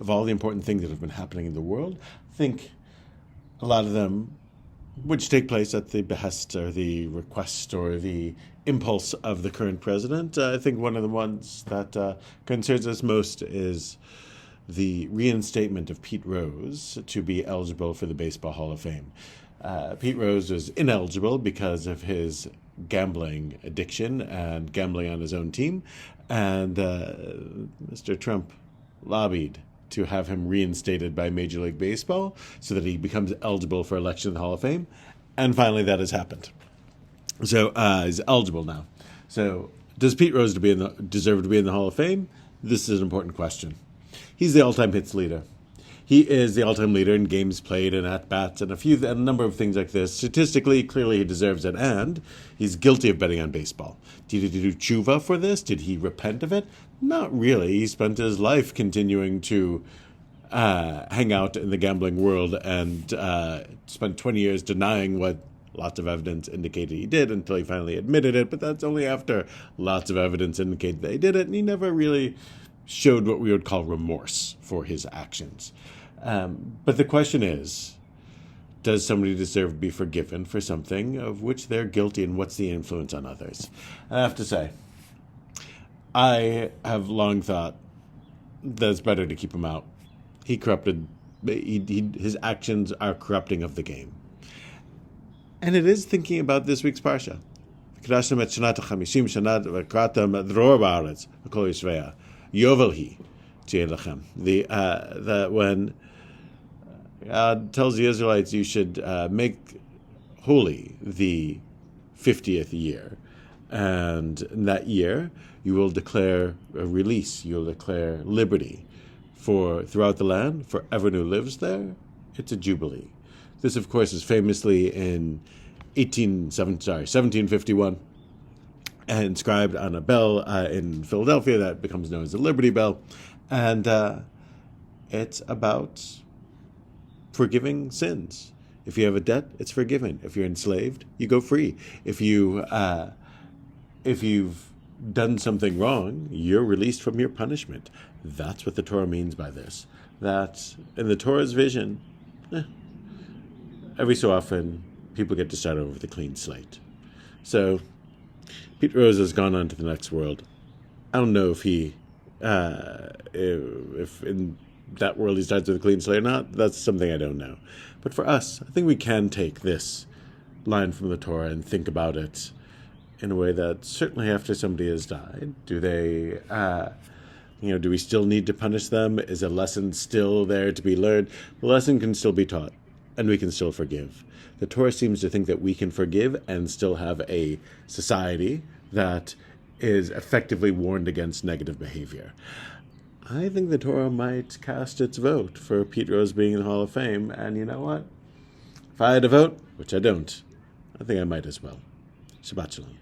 of all the important things that have been happening in the world, I think a lot of them, which take place at the behest or the request or the impulse of the current president, I think one of the ones that concerns us most is the reinstatement of Pete Rose to be eligible for the Baseball Hall of Fame. Pete Rose was ineligible because of his gambling addiction and gambling on his own team, and Mr. Trump lobbied to have him reinstated by Major League Baseball so that he becomes eligible for election in the Hall of Fame, and finally that has happened. So he's eligible now. So does Pete Rose deserve to be in the Hall of Fame? This is an important question. He's the all-time hits leader. He is the all-time leader in games played and at-bats and a number of things like this. Statistically, clearly he deserves it, and he's guilty of betting on baseball. Did he do tshuva for this? Did he repent of it? Not really. He spent his life continuing to hang out in the gambling world and spent 20 years denying what lots of evidence indicated he did until he finally admitted it, but that's only after lots of evidence indicated that he did it, and he never really showed what we would call remorse for his actions. But the question is, does somebody deserve to be forgiven for something of which they're guilty, and what's the influence on others? I have to say, I have long thought that it's better to keep him out. His actions are corrupting of the game. And it is thinking about this week's Parsha. Yovelhi, when God tells the Israelites you should make holy the 50th year, and in that year you will declare a release, you will declare liberty throughout the land for everyone who lives there. It's a jubilee. This, of course, is famously in 1751. And inscribed on a bell in Philadelphia that becomes known as the Liberty Bell. And it's about forgiving sins. If you have a debt, it's forgiven. If you're enslaved, you go free. If you've done something wrong, you're released from your punishment. That's what the Torah means by this. That in the Torah's vision, every so often, people get to start over with a clean slate. So Pete Rose has gone on to the next world. I don't know if if in that world he starts with a clean slate or not. That's something I don't know. But for us, I think we can take this line from the Torah and think about it in a way that certainly after somebody has died, do we still need to punish them? Is a lesson still there to be learned? The lesson can still be taught, and we can still forgive. The Torah seems to think that we can forgive and still have a society that is effectively warned against negative behavior. I think the Torah might cast its vote for Pete Rose being in the Hall of Fame, and you know what? If I had a vote, which I don't, I think I might as well. Shabbat Shalom.